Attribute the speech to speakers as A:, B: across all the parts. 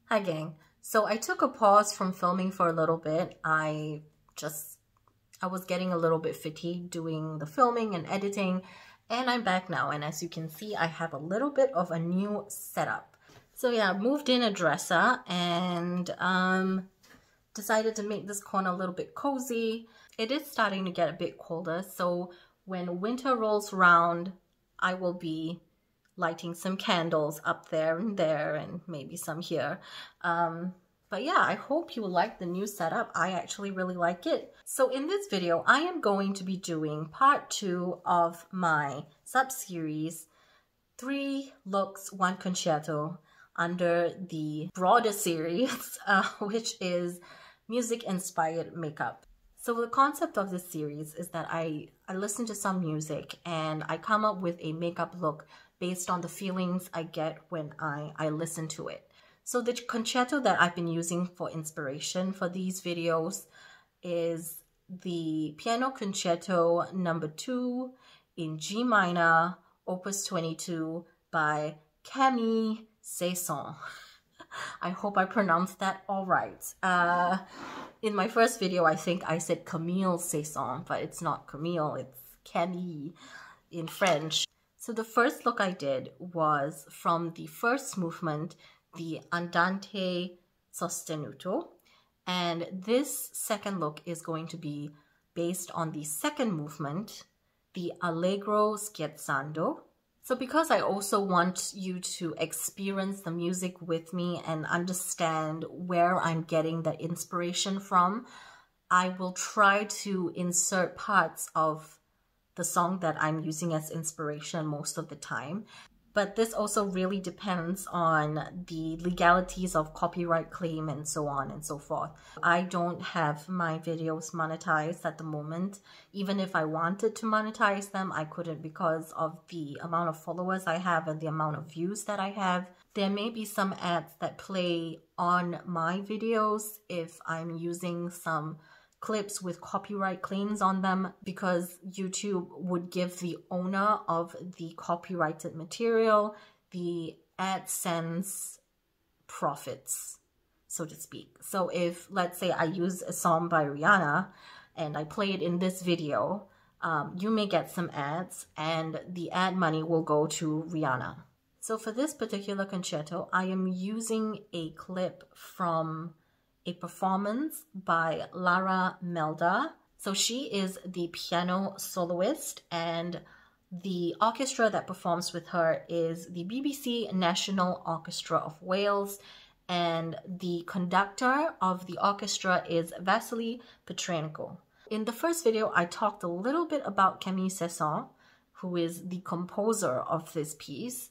A: Hi gang. So I took a pause from filming for a little bit. I was getting a little bit fatigued doing the filming and editing, and I'm back now. And as you can see, I have a little bit of a new setup. So yeah, I moved in a dresser and decided to make this corner a little bit cozy. It is starting to get a bit colder, so when winter rolls around, I will be lighting some candles up there and maybe some here. But yeah, I hope you like the new setup. I actually really like it. So in this video, I am going to be doing part 2 of my sub-series, 3 looks, 1 concerto, under the broader series, which is music-inspired makeup. So the concept of this series is that I listen to some music and I come up with a makeup look based on the feelings I get when I listen to it. So the concerto that I've been using for inspiration for these videos is the Piano Concerto No. 2 in G minor, Opus 22 by Camille Saint-Saëns. I hope I pronounced that all right. In my first video, I think I said Camille Saint-Saëns, but it's not Camille, it's Camille in French. So the first look I did was from the first movement, the Andante sostenuto, and this second look is going to be based on the second movement, the Allegro scherzando. So because I also want you to experience the music with me and understand where I'm getting the inspiration from, I will try to insert parts of the song that I'm using as inspiration most of the time. But this also really depends on the legalities of copyright claim and so on and so forth. I don't have my videos monetized at the moment. Even if I wanted to monetize them, I couldn't because of the amount of followers I have and the amount of views that I have. There may be some ads that play on my videos if I'm using some clips with copyright claims on them, because YouTube would give the owner of the copyrighted material the AdSense profits, so to speak. So if, let's say, I use a song by Rihanna and I play it in this video, you may get some ads and the ad money will go to Rihanna. So for this particular concerto, I am using a clip from a performance by Laura Melda. So she is the piano soloist, and the orchestra that performs with her is the BBC National Orchestra of Wales, and the conductor of the orchestra is Vasily Petrenko. In the first video, I talked a little bit about Camille Saint-Saëns, who is the composer of this piece.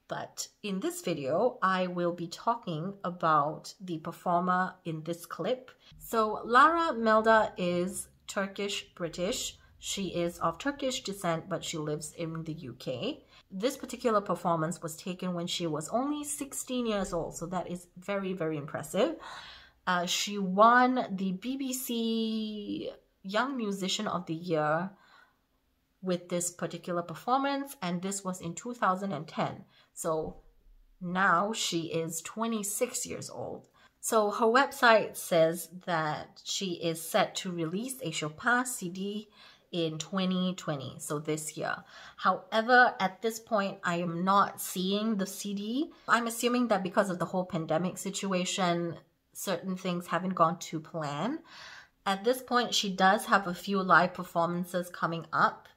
A: But in this video, I will be talking about the performer in this clip. So Laura Melda is Turkish-British. She is of Turkish descent, but she lives in the UK. This particular performance was taken when she was only 16 years old, so that is very, very impressive. She won the BBC Young Musician of the Year with this particular performance, and this was in 2010. So now she is 26 years old. So her website says that she is set to release a Chopin CD in 2020, so this year. However, at this point, I am not seeing the CD. I'm assuming that because of the whole pandemic situation, certain things haven't gone to plan. At this point, she does have a few live performances coming up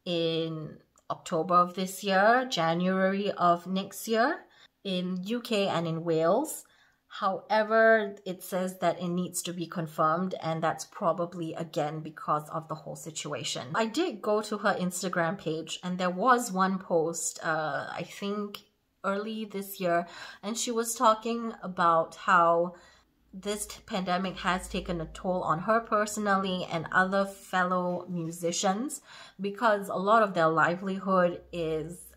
A: in October of this year, January of next year, in UK and in Wales. However, it says that it needs to be confirmed, and that's probably again because of the whole situation. I did go to her Instagram page, and there was one post, I think early this year, and she was talking about how this pandemic has taken a toll on her personally and other fellow musicians, because a lot of their livelihood is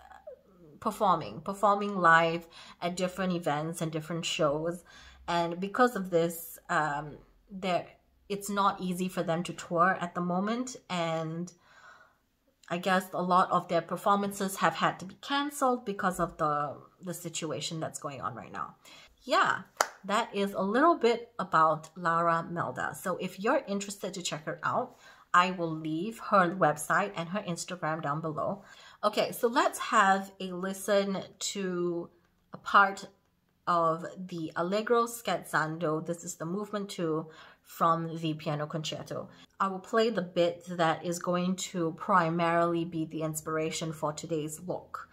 A: performing live at different events and different shows. And because of this, it's not easy for them to tour at the moment. And I guess a lot of their performances have had to be cancelled because of the situation that's going on right now. Yeah, that is a little bit about Laura Melda. So if you're interested to check her out, I will leave her website and her Instagram down below. Okay, so let's have a listen to a part of the Allegro scherzando. This is the movement 2 from the piano concerto. I will play the bit that is going to primarily be the inspiration for today's look.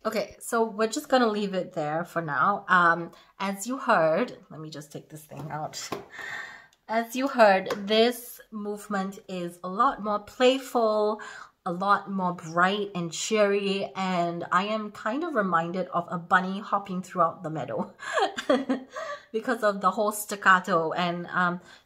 A: Okay, so we're just gonna leave it there for now. As you heard, let me just take this thing out. As you heard, this movement is a lot more playful, a lot more bright and cheery, and I am kind of reminded of a bunny hopping throughout the meadow because of the whole staccato. And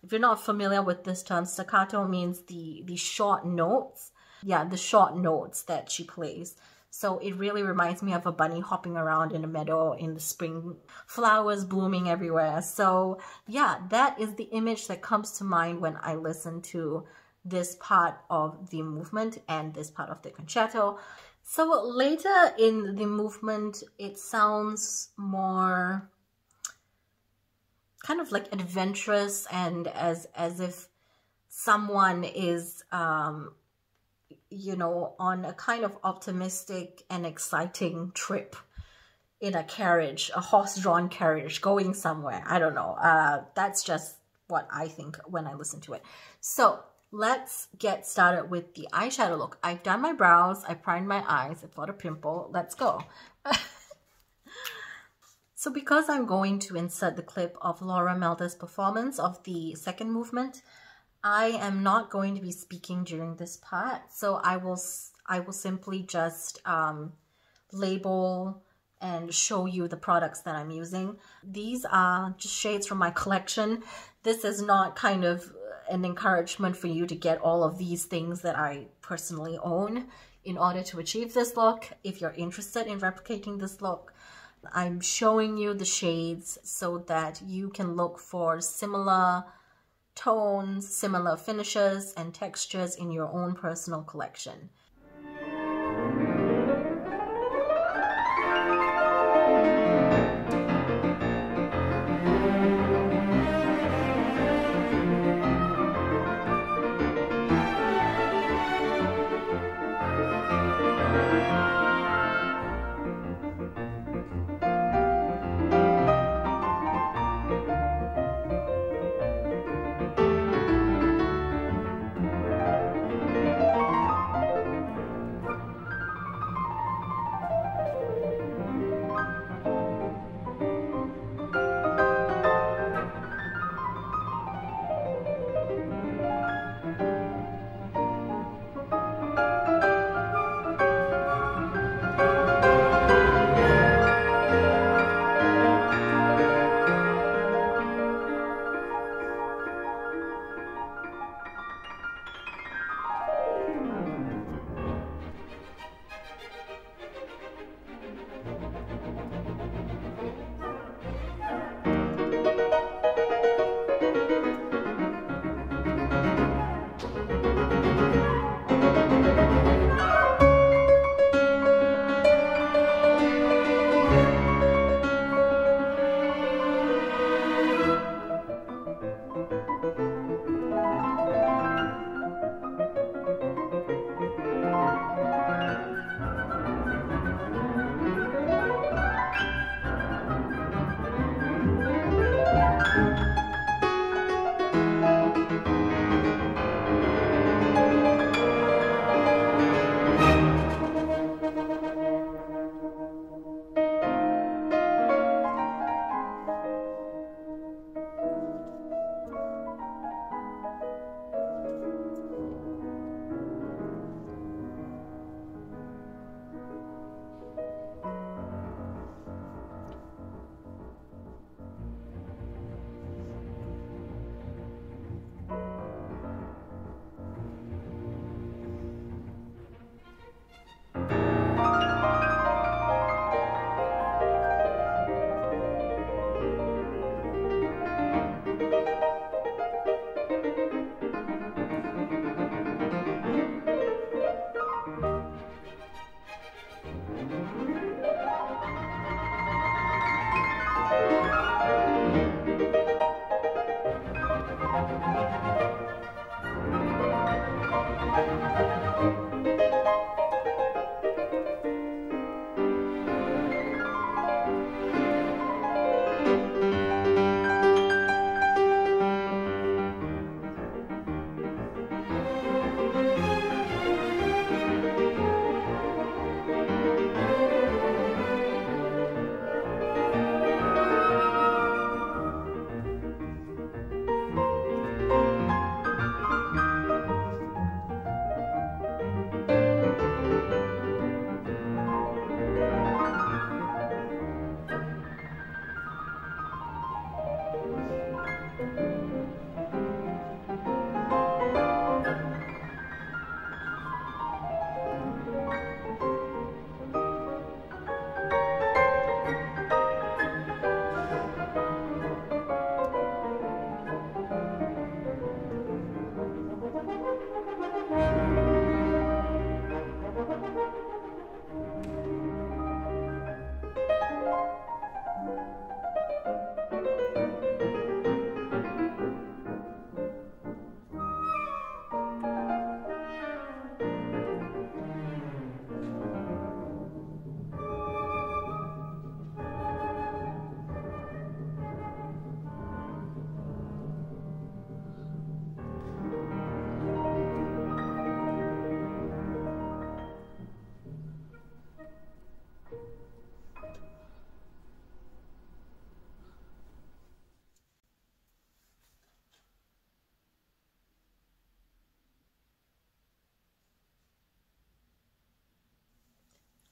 A: if you're not familiar with this term, staccato means the short notes. Yeah, the short notes that she plays. So it really reminds me of a bunny hopping around in a meadow in the spring, flowers blooming everywhere. So yeah, that is the image that comes to mind when I listen to this part of the movement and this part of the concerto. So later in the movement, it sounds more kind of like adventurous and as if someone is you know, on a kind of optimistic and exciting trip in a carriage, a horse-drawn carriage going somewhere. I don't know. That's just what I think when I listen to it. So let's get started with the eyeshadow look. I've done my brows, I primed my eyes, I've got a pimple. Let's go. So because I'm going to insert the clip of Laura Melda's performance of the second movement, I am not going to be speaking during this part, so I will simply just label and show you the products that I'm using. These are just shades from my collection. This is not kind of an encouragement for you to get all of these things that I personally own in order to achieve this look. If you're interested in replicating this look, I'm showing you the shades so that you can look for similar tones, similar finishes and textures in your own personal collection.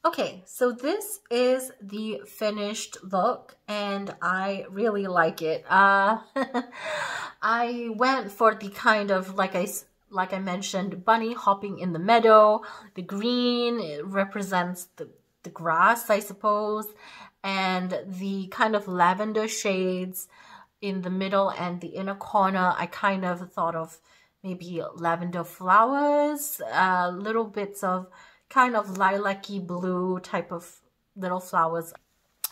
A: Okay, so this is the finished look and I really like it. I went for the kind of, like I mentioned, bunny hopping in the meadow. The green, it represents the grass, I suppose, and the kind of lavender shades in the middle and the inner corner. I kind of thought of maybe lavender flowers, little bits of kind of lilac-y blue type of little flowers.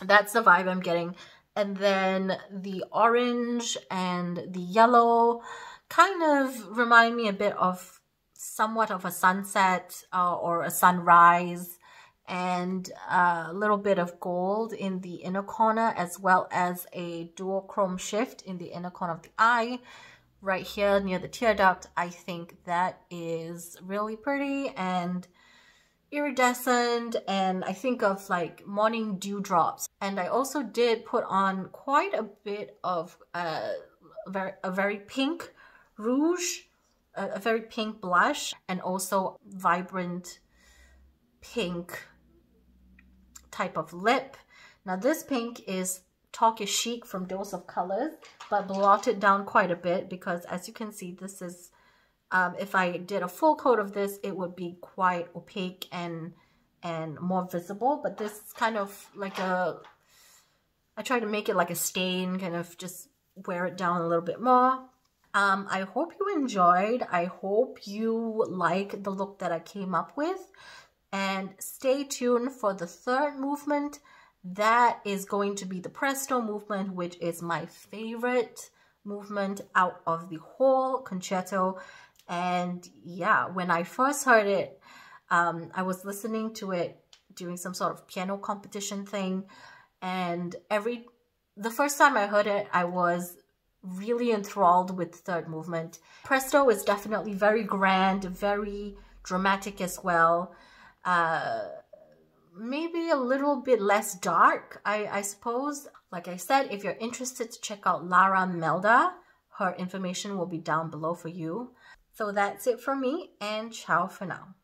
A: That's the vibe I'm getting. And then the orange and the yellow kind of remind me a bit of somewhat of a sunset or a sunrise, and a little bit of gold in the inner corner, as well as a duochrome shift in the inner corner of the eye right here near the tear duct. I think that is really pretty and iridescent, and I think of like morning dewdrops. And I also did put on quite a bit of a very pink rouge, a very pink blush, and also vibrant pink type of lip. Now this pink is Talk is Chic from Dose of Colors, but blotted down quite a bit because, as you can see, this is if I did a full coat of this, it would be quite opaque and more visible. But this is kind of like I try to make it like a stain, kind of just wear it down a little bit more. I hope you enjoyed. I hope you like the look that I came up with. And stay tuned for the third movement. That is going to be the Presto movement, which is my favorite movement out of the whole concerto. And yeah, when I first heard it, I was listening to it doing some sort of piano competition thing, and the first time I heard it, I was really enthralled with the third movement. Presto is definitely very grand, very dramatic as well. Maybe a little bit less dark, I suppose. Like I said, if you're interested to check out Laura Melda, her information will be down below for you. So that's it for me, and ciao for now.